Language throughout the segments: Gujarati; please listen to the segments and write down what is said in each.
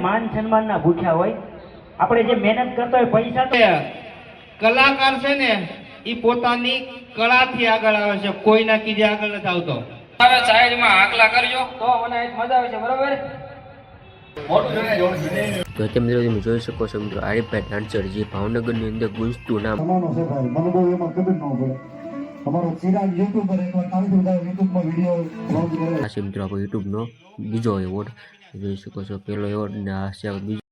मान सन्मान ना भूख्या होय આપણે જે મહેનત કરતા હોય પૈસા તો કલાકાર છે ને ઈ પોતાની કળાથી આગળ આવે છે, કોઈના કીધે આગળ નથી આવતો. મારા સાઈડમાં આકલા કરજો તો મને મજા આવે છે, બરોબર? તો અત્યારે મિત્રો તમે જોઈ શકો છો મિત્રો આરીફભાઈ ડાન્સર જે ભાવનગરની અંદર ગુંજતું નામ છે ભાઈ, મને બહુ એમાં ખબર ન પડે. અમારો ચિરાગ યુટ્યુબર એકવાર કાલથી બધા યુટ્યુબમાં વિડીયો અપલોડ કરે આ છે મિત્રો આપણો યુટ્યુબનો બીજો એવોર્ડ જોઈ શકો છો. પહેલો એવોર્ડ ને આ છે બીજો.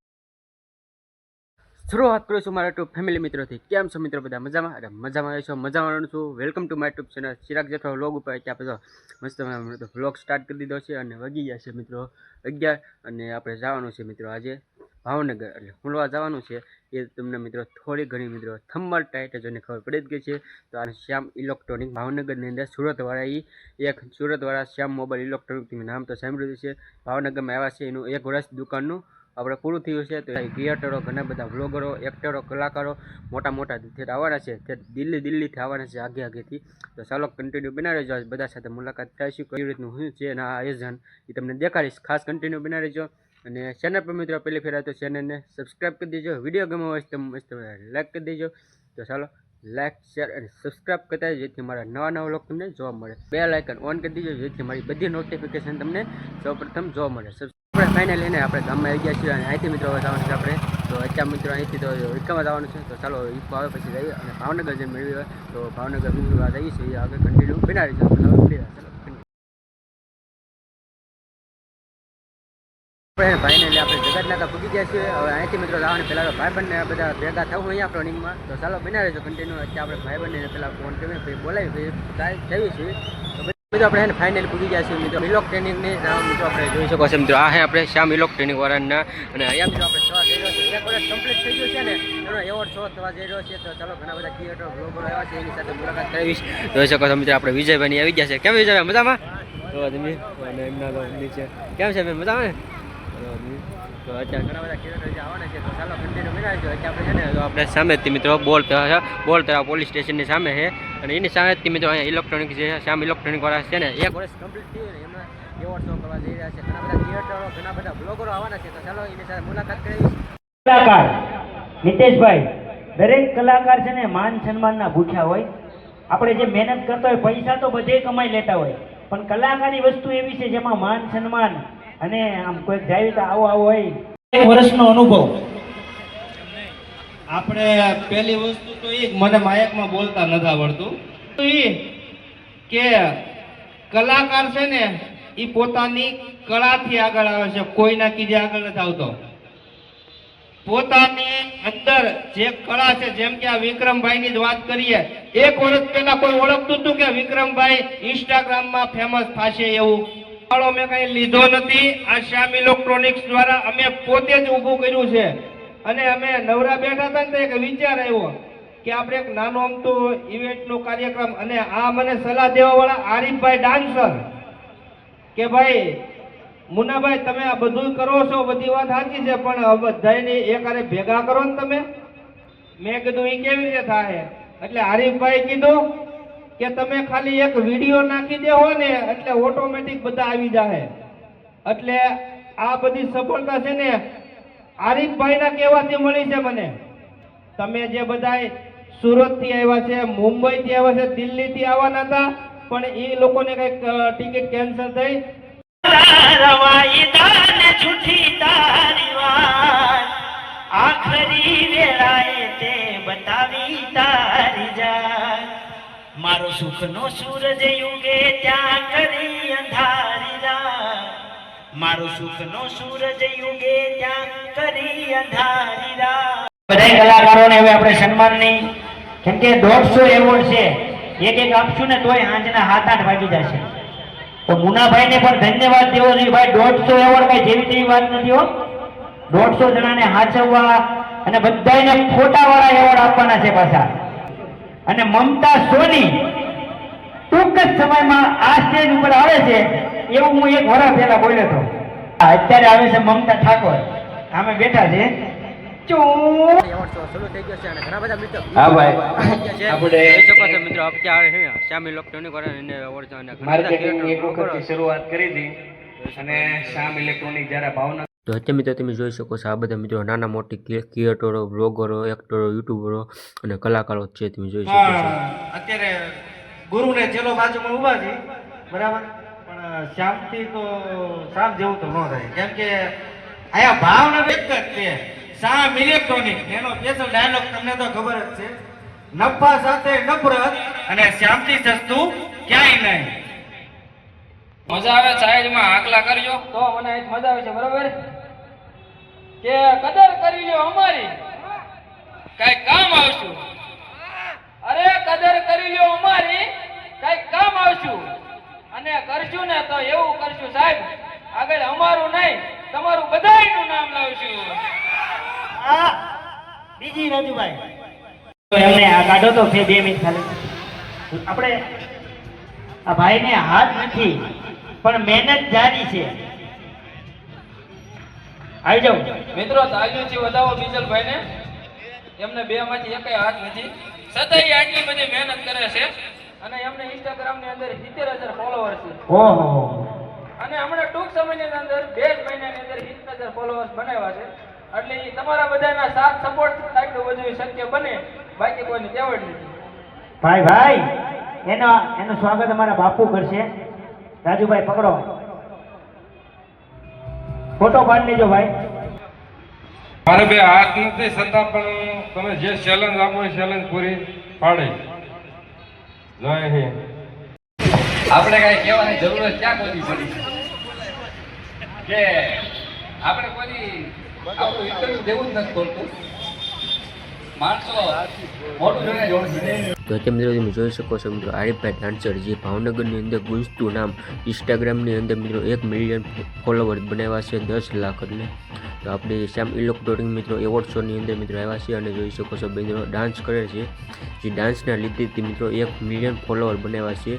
શરૂઆત કરું છું મારા યુટ્યુબ ફેમિલી મિત્રોથી. કેમ છો મિત્રો? બધા મજામાં? અરે મજામાં આવ્યો છો, મજામાં છું. Welcome to my YouTube channel Chirag Jethwa vlog ઉપર. ત્યાં આપણે મસ્ત વ્લોગ સ્ટાર્ટ કરી દીધો છે અને વાગી ગયા છે મિત્રો 11 અને આપણે જવાનું છે મિત્રો આજે ભાવનગર, એટલે હુંલવા જવાનું છે. એ તમને મિત્રો થોડી ઘણી મિત્રો થંબનેલ ટાઈટલ જોઈને ખબર પડી જ ગઈ છે. તો આ શ્યામ ઇલેક્ટ્રોનિક ભાવનગરની અંદર સુરતવાળા એક સુરતવાળા શ્યામ મોબાઈલ ઇલેક્ટ્રોનિક તમે નામ તો સાંભળ્યું છે. ભાવનગરમાં આવ્યા છે, એનું 1 વર્ષ દુકાનનું આપણે પૂરું થયું છે. તો ક્રિએટરો, ઘણા બધા વ્લોગરો, એક્ટરો, કલાકારો મોટા મોટા થિયેટર આવવાના છે. તે દિલ્હીથી આવવાના છે, આગેથી. તો ચાલો કન્ટિન્યુ બનાવી રહેજો. બધા સાથે મુલાકાત થઈશું, કઈ રીતનું શું છે અને આ આયોજન એ તમને દેખાડીશ. ખાસ કન્ટિન્યુ બનાવી રહેજો. અને ચેનલ પર મિત્રો પહેલી ફેર તો ચેનલને સબસ્ક્રાઈબ કરી દેજો. વિડીયો ગમ્યો હોય તો મસ્ત લાઈક કરી દેજો. તો ચાલો લાઈક, શેર અને સબસ્ક્રાઈબ કરતા જેથી મારા નવા વ્લોગ તમને જોવા મળે. બેલ આઇકન ઓન કરી દેજો જેથી મારી બધી નોટિફિકેશન તમને સૌપ્રથમ જોવા મળે. આપણે ફાઇનલ લઈને આપણે ગામમાં આવી ગયા છીએ અને અહીંથી મિત્રો જવાનું છે આપણે. તો અત્યારે મિત્રો અહીંથી તો ઇકામાં જવાનું છે. તો ચાલો ઇકો આવે પછી જઈએ અને ભાવનગર જે મેળવી હોય તો ભાવનગર જઈએ છીએ. આગળ કન્ટિન્યુ બનાવી ચાલો ફાઇનલી આપણે જગતનાકા પૂગી ગયા છીએ. હવે અહીંથી મિત્રો જવાનું પહેલાં ભાઈબંધને બધા ભેગા થવું અહીંયા આપણે રનિંગમાં. તો ચાલો બનાવી રહેજો કન્ટિન્યુ. અત્યારે આપણે ભાઈબંધને પહેલાં ફોન કરીને પછી બોલાવી પછી જઈએ છીએ. મિત્રો આપણે ફાઇનલી પૂગી ગયા છીએ મિત્રો ઇલેક્ટ્રોનિકની મિત્રો આપણે જોઈ શકો છો મિત્રો. આ હે આપણે શ્યામ ઇલેક્ટ્રોનિક વાળાના અને અહીંયા મિત્રો આપણે થવા જઈ રહ્યો છે. 1 વર્ષ કમ્પ્લીટ થઈ ગયું છે ને એનો એવોર્ડ શો થવા જઈ રહ્યો છે. તો ચાલો ઘણા બધા ક્રિએટર બ્લોગરો આવ્યા છે, એની સાથે મુલાકાત કરાવીશ. જોઈ શકો છો મિત્રો આપણે વિજયભાઈ આવી ગયા છે. કેમ વિજયભાઈ? મજામાં? તો તમે અને એમના નીચે કેમ છે? મજામાં? તો અત્યારે ઘણા બધા ક્રિએટર જે આવવાના છે. તો ચાલો કન્ટિન્યુ બનાવીજો. અત્યારે આપણે છે ને આપણે સામેથી મિત્રો બોલ તળાવ પોલીસ સ્ટેશનની સામે છે અને એની સામેથી મિત્રો અહીંયા ઇલેક્ટ્રોનિક જે શ્યામ ઇલેક્ટ્રોનિક વાળા છે ને 1 વર્ષ કમ્પ્લીટ થયું ને એમાં એવોર્ડ શો કરવા જઈ રહ્યા છે. ઘણા બધા ક્રિએટરો, ઘણા બધા બ્લોગરો આવવાના છે. તો ચાલો એની સાથે મુલાકાત કરીશ. કલાકાર નિતેશભાઈ, દરેક કલાકાર છે ને માન સન્માન ના ભૂખ્યા હોય. આપણે જે મહેનત કરતા હોય પૈસા તો બધે કમાઈ લેતા હોય, પણ કલાકારની વસ્તુ એવી છે જેમાં માન સન્માન અને આમ કોઈક જાય તો આવો હોય. 1 વર્ષનો અનુભવ. આપણે પહેલી વસ્તુ તો એ મને માયકમાં બોલતા નથી આવડતું. તો એ કે કલાકાર છે ને ઈ પોતાની કળાથી આગળ આવે છે, કોઈના કીધે આગળ નથી આવતો. પોતાની અંદર જે કળા છે, જેમ કે આ વિક્રમભાઈની જ વાત કરીએ. 1 વર્ષ પહેલા કોઈ ઓળખતું હતું કે વિક્રમભાઈ ઇન્સ્ટાગ્રામમાં ફેમસ થશે એવું? મેં કઈ લીધો નથી. આ શ્યામ ઇલેક્ટ્રોનિક્સ દ્વારા અમે પોતે જ ઊભું કર્યું છે. અને અમે નવરા બેઠા હતા ને તો એક વિચાર આવ્યો કે આપણે એક નાનો અમતો ઇવેન્ટનો કાર્યક્રમ, અને આ મને સલાહ દેવા વાળા આરીફભાઈ ડાન્સર કે ભાઈ મુન્નાભાઈ તમે આ બધું કરો છો, બધી વાત સાચી છે, પણ બધાને એકારે ભેગા કરો ને તમે. મેં કીધું એ કેવી રીતે થાય? એટલે આરીફભાઈ કીધું કે તમે ખાલી એક વિડીયો નાખી દેવો ને એટલે ઓટોમેટિક બધા આવી જાય. એટલે આ બધી સફળતા છે ને આરીફભાઈના કહેવાથી મળી છે મને. તમે જે બધા સુરતથી આવ્યા છે, મુંબઈથી આવ્યા છે, દિલ્હીથી આવવાના હતા, પણ એ લોકોને કઈક ટિકિટ કેન્સલ થઈ. મારો સુખનો સૂરજ યુગે ત્યાં કરી અંધારી રાત. મારો સુખનો સૂરજ યુગે ત્યાં કરી અંધારી રાત. બધા કલાકારોને હવે આપણે સન્માનની, કેમ કે 150 એવોર્ડ છે, એક આપશું ને તોય સાંજના 7-8 વાગી જશે. તો મુનાભાઈને પણ ધન્યવાદ દેવો જોઈએ ભાઈ. 150 એવોર્ડ કઈ જેવી તેવી વાત નથી હો. 150 જણાને હાચવવા અને બધાને ફોટાવાળા એવોર્ડ આપવાના છે પાછા. અને મમતા સોની ટૂંક જ સમયમાં આ સ્ટેજ ઉપર આવે છે એવું હું 1 વર્ષ પહેલા બોલ્યો હતો. અત્યારે આવે છે મમતા ઠાકોર, અમે બેઠા છે. એવોર્ડ શો શરૂ થઈ ગયો છે અને ઘણા બધા મિત્રો હા ભાઈ આપણે જોઈ શકો છો મિત્રો અત્યારે હે શ્યામ ઇલેક્ટ્રોનિક વાળાને એવોર્ડ અને માર્કેટિંગ એક વખતથી શરૂઆત કરી હતી. અને શ્યામ ઇલેક્ટ્રોનિક જ્યારે ભાવનગર તો અત્યારે મિત્રો તમે જોઈ શકો છો આ બધા મિત્રો નાના મોટી ક્રિએટરો, બ્લોગરો, એક્ટરો, યુટ્યુબરો અને કલાકારો જ છે. તમે જોઈ શકો છો અત્યારે ગુરુને ચેલો બાજુમાં ઊભા છે બરાબર, પણ શામથી તો શામ જેવું તો ન થાય, કેમ કે આયા ભાવના એક જ છે, શામ ઇલેક્ટ્રોનિક. એનો સ્પેશિયલ ડાયલોગ તમને તો ખબર જ છે, નફા સાથે નફરત અને શામથી સસ્તું ક્યાંય નહીં. મજા આવે સાઈડમાં આકલા કરજો તો મને આજ મજા આવે છે, બરોબર? કે કદર કરી લ્યો અમારી, કઈ કામ આવશું. અરે કદર કરી લ્યો અમારી, કઈ કામ આવશું. અને કરશું ને તો એવું કરશું સાહેબ, આગળ અમારું નહીં તમારું બધાયનું નામ લાવશું. આ બીજી રાજુભાઈ તો એમને આ કાઢો તો 2 મિનિટ ખાલી. આપણે આ ભાઈને હાથ નથી પણ મહેનત જારી છે. આવી જાઓ મિત્રો, તાલીઓથી વધાવો બીજલભાઈને. એમને બે માંથી એકેય હાથ નથી, છતાંય આટલી બધી મહેનત કરે છે. અને એમને ઇન્સ્ટાગ્રામ ની અંદર 70,000 ફોલોવર છે. ઓહો, અને હમણાં ટૂંક સમયની અંદર 2 જ મહિનાની અંદર 70,000 ફોલોવર્સ બનાવ્યા છે. એટલે ઈ તમારા બધાના સાથ સપોર્ટ થાય તો બધું શક્ય બને, બાકી કોઈની તેવડ નથી. ભાઈ એનું સ્વાગત અમારા બાપુ કરશે. રાજુભાઈ પકડો, ફોટો પાડી લેજો ભાઈ. મારે બે હાથ નથી છતાં પણ તમે જે ચેલેન્જ આપો એ ચેલેન્જ પૂરી પાડી. જય હિન્દ. આપણે કઈ કહેવાની જરૂરત ક્યાં કોઈ પડી કે આપણે કોઈ આપણું ઇન્ટરવ્યુ દેવું જ નથી પડતું. માણસો મોટું જોઈને જોડશે. તો અત્યારે મિત્રો તમે જોઈ શકો છો મિત્રો આરીફભાઈ ડાન્સર જે ભાવનગરની અંદર ગુંજતું નામ, ઇન્સ્ટાગ્રામની અંદર મિત્રો 1 મિલિયન ફોલોવર બનાવ્યા છે, 10 લાખ. એટલે તો આપણે શ્યામ ઇલેક્ટ્રોનિક મિત્રો એવોર્ડ શોની અંદર મિત્રો આવ્યા છે અને જોઈ શકો છો મિત્રો ડાન્સ કરે છે. જે ડાન્સના લીધે મિત્રો 1 મિલિયન ફોલોવર બનાવ્યા છે.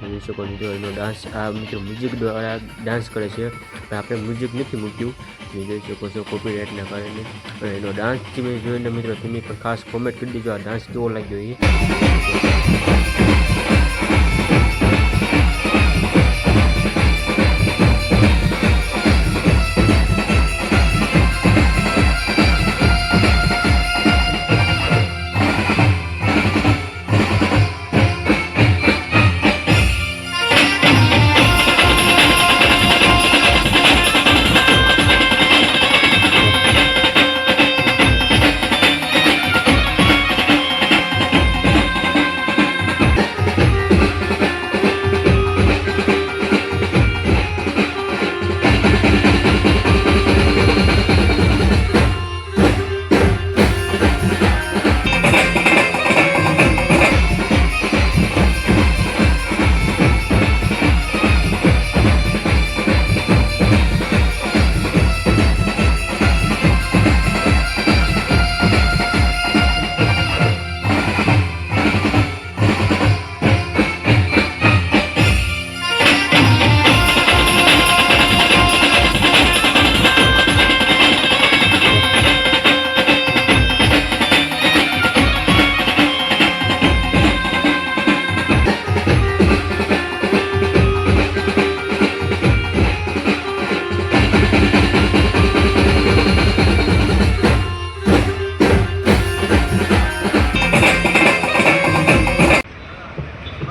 જોઈ શકો મિત્રો એનો ડાન્સ આ મિત્રો મ્યુઝિક દ્વારા ડાન્સ કરે છે, પણ આપણે મ્યુઝિક નથી મૂક્યું. તમે જોઈ શકો છો કોપીરાઇટના કારણે. અને એનો ડાન્સ તમે જોઈને મિત્રો તમે પણ ખાસ કોમેન્ટ કરી દેજો આ ડાન્સ કેવો લાગ્યો એ.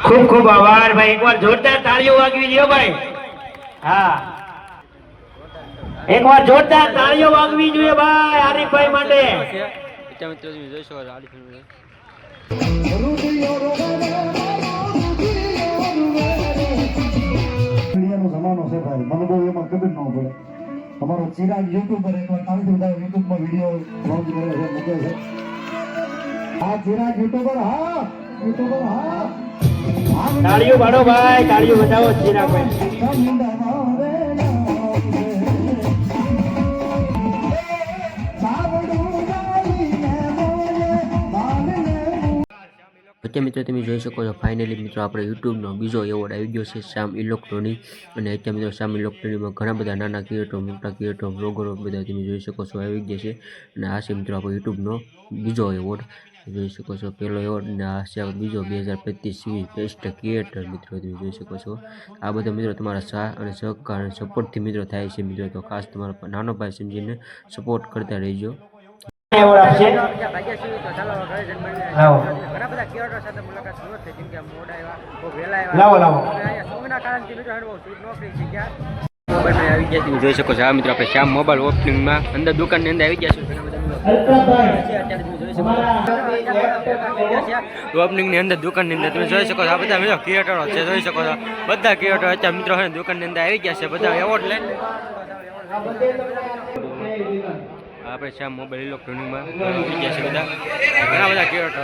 ખૂબ ખૂબ આભાર ભાઈ. એકવાર જોરદાર તાળીઓ વાગવી દો ભાઈ. હા, એકવાર જોરદાર તાળીઓ વાગવી જોઈએ ભાઈ આરીફભાઈ માટે. અત્યારે મિત્રો તમે જોઈ શકો છો આરીફભાઈ મીડિયાનો જમાનો છે ભાઈ, મને બહુ એમાં ખબર ન પડે. અમારો ચિરાગ યુટ્યુબર એકવાર કાલથી બધા યુટ્યુબમાં વિડીયો લોન્ચ કરે છે, મૂકે છે. હા ચિરાગ યુટ્યુબર, હા યુટ્યુબર, હા તાળીઓ પાડો ભાઈ, તાળીઓ બજાવો ચિરાગભાઈ. અત્યારે મિત્રો તમે જોઈ શકો છો ફાઇનલી મિત્રો આપણે યુટ્યુબનો બીજો એવોર્ડ આવી ગયો છે શ્યામ ઇલેક્ટ્રોનિક. અને અત્યારે મિત્રો શ્યામ ઇલેક્ટ્રોનિકમાં ઘણા બધા નાના ક્રિએટરો, મોટા ક્રિએટરો, બ્લોગરો બધા તમે જોઈ શકો છો આવી ગયા છે. અને આ છે મિત્રો આપણો યુટ્યુબનો બીજો એવોર્ડ. જોઈ શકો છો પહેલો એવોર્ડ ને આ છે બીજો 2025 બેસ્ટ ક્રિએટર મિત્રો તમે જોઈ શકો છો આ બધા મિત્રો તમારા સાથ અને સહકાર અને સપોર્ટથી મિત્રો થાય છે મિત્રો તો ખાસ તમારો નાનો ભાઈ સમજીને સપોર્ટ કરતા રહેજો એવોર્ડ આપશે લાવો ઘણા બધા ક્રિએટર સાથે મુલાકાત સુરત થઈ જેમ કે મોડા આવ્યા બહુ વહેલા લાવો લાવો સોંગના કારણથી મિત્રો નોકરી છે ક્યાં મોબાઈલમાં આવી ગયા તમે જોઈ શકો છો આ મિત્રો આપણે શ્યામ મોબાઈલ ઓપનિંગમાં અંદર દુકાનની અંદર આવી ગયા છો ઓપનિંગની અંદર દુકાનની અંદર તમે જોઈ શકો છો આ બધા મિત્રો ક્રિએટરો છે જોઈ શકો છો બધા ક્રિએટરો અત્યારે મિત્રો છે દુકાનની અંદર આવી ગયા છે બધા એવોર્ડ લઈને આપણે શ્યામ મોબાઈલ ઇલેક્ટ્રોનિકમાં આવી ગયા છે બધા ઘણા બધા ક્રિએટરો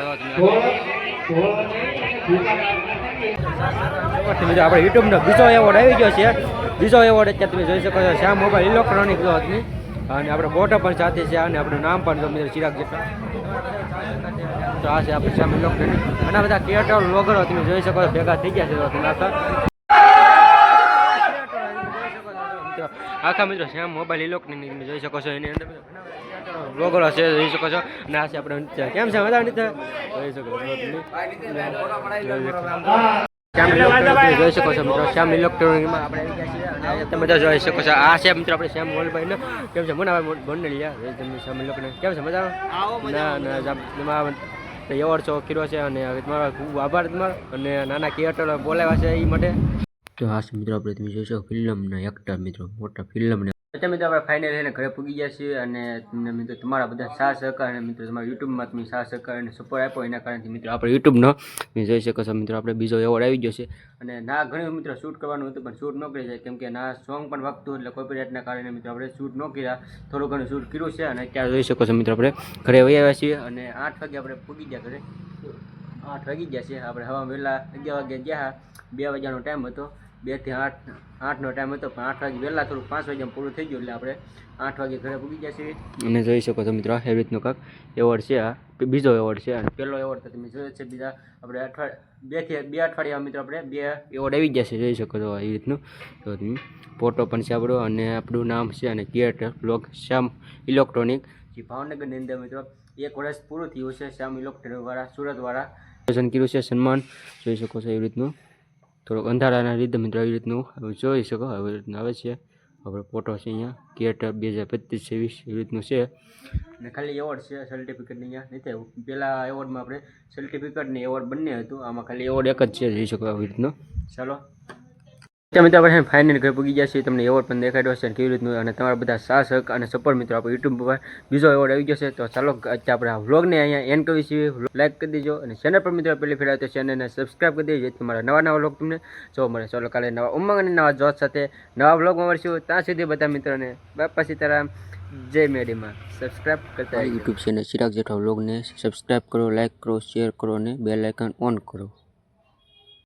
તમે આપણે યુટ્યુબનો બીજો એવોર્ડ આવી ગયો છે બીજો એવોર્ડ અત્યારે તમે જોઈ શકો છો શ્યામ મોબાઈલ ઇલેક્ટ્રોનિક અને આપણે ફોટો પણ સાથે છે અને આપણું નામ પણ તમે ચિરાગ જેટલા તો આ છે આપણે શ્યામ ઇલેક્ટ્રોનિક ઘણા બધા ક્રિએટર વ્લોગરો તમે જોઈ શકો છો ભેગા થઈ ગયા છે તમે આખા મિત્રો શ્યામ મોબાઈલ ઇલેક્ટ્રોનિક તમે જોઈ શકો છો એની અંદર વ્લોગરો છે જોઈ શકો છો અને આ છે આપણે નૃત્ય કેમ છે બધા નૃત્ય જોઈ શકો છો જોઈ શકો છો મિત્રો શ્યામ ઇલેક્ટ્રોનિકમાં આપણે આવી ગયા છીએ અને તમે બધા જોઈ શકો છો આ છે મિત્રો આપણે શ્યામ મોલભાઈ કેમ છે મનાભાઈ બંડલિયા તમે શ્યામ ઇલેક્ટ્રોનિક કેમ છે મજા ના એવોર્ડ શો કર્યો છે અને તમારો ખૂબ આભાર તમારો અને નાના ક્રિએટર બોલાવ્યા છે એ માટે તો આ મિત્રો આપણે તમે જોઈ શકો ફિલ્મના એક્ટર મિત્રો મોટા ફિલ્મને અત્યારે મિત્રો આપણે ફાઇનલ એને ઘરે પૂગી ગયા છીએ અને તમને મિત્રો તમારા બધા સાથ સહકાર અને મિત્રો તમારા યુટ્યુબમાં તમે સાથ સહકાર અને સપોર્ટ આપ્યો એના કારણથી મિત્રો આપણે યુટ્યુબનો તમે જોઈ શકો છો મિત્રો આપણે બીજો એવોર્ડ આવી ગયો છે અને ના ઘણી મિત્રો શૂટ કરવાનું હતું પણ શૂટ ન કરી જાય કેમ કે ના સોંગ પણ વાગતું એટલે કોપીરાઇટના કારણે મિત્રો આપણે શૂટ ન કર્યા થોડું ઘણું શૂટ કર્યું છે અને ત્યાં જોઈ શકો છો મિત્રો આપણે ઘરે વહી આવ્યા છીએ અને 8 વાગે આપણે પૂગી ગયા ઘરે 8 વાગી ગયા છે આપણે હવા વહેલા 11 વાગે ગયા 2 વાગ્યાનો ટાઈમ હતો 2 થી 8નો ટાઈમ હતો પણ 8 વાગે વહેલા થોડું 5 વાગ્યામાં પૂરું થઈ ગયું એટલે આપણે 8 વાગે ઘરે પૂગી ગયા છીએ અને જોઈ શકો છો મિત્રો એવી રીતનો કાંક એવોર્ડ છે આ બીજો એવોર્ડ છે અને પહેલો એવોર્ડ તો તમે જોયો છે બીજા આપણે 2 અઠવાડિયા મિત્રો આપણે 2 એવોર્ડ આવી ગયા છે જોઈ શકો છો એવી રીતનું તો તમે ફોટો પણ છે આપણો અને આપણું નામ છે અને ક્રિએટર બ્લોગ શ્યામ ઇલેક્ટ્રોનિક જે ભાવનગરની અંદર મિત્રો 1 વર્ષ પૂરું થયું છે શ્યામ ઇલેક્ટ્રોનિકવાળા સુરતવાળા કર્યું છે સન્માન જોઈ શકો છો એવી રીતનું થોડોક અંધારાના લીધે મિત્રો આવી રીતનું જોઈ શકો આવી રીતનું આવે છે આપણે ફોટો છે અહીંયા ક્રિએટર 2025-26 એવી રીતનું છે અને ખાલી એવોર્ડ છે સર્ટિફિકેટની અહીંયા નથી આવ્યું પહેલાં એવોર્ડમાં આપણે સર્ટિફિકેટ ને એવોર્ડ બંને હતું આમાં ખાલી એવોર્ડ એક જ છે જોઈ શકો આવી રીતનું ચાલો મિત્રો આપણે ફાઇનલ ઘરે પૂગી ગયા છીએ તમને એવોર્ડ પણ દેખાડ્યો છે કેવી રીતનું અને તમારા બધા સાથ સહકાર અને સપોર્ટ મિત્રો આપણે યુટ્યુબ પર બીજો એવોર્ડ આવી ગયો છે તો ચાલો અત્યારે આપણે આ વ્લોગને અહીંયા એન્ડ કરીએ છીએ લાઈક કરી દેજો અને ચેનલ પર મિત્રો પહેલી ફેર તો ચેનલને સબસ્ક્રાઈબ કરી દેજો જેથી તમારા નવા વ્લોગ તમને જોવા મળે ચાલો કાલે નવા ઉમંગ અને નવા જોશ સાથે નવા વ્લોગમાં મળશું ત્યાં સુધી બધા મિત્રોને બાપા સીતારામ જય મેડીમાં સબસ્ક્રાઈબ કરતા યુટ્યુબ ચેનલ ચિરાગ જેઠવા વ્લોગને સબસ્ક્રાઈબ કરો લાઈક કરો શેર કરો અને બેલ આઇકન ઓન કરો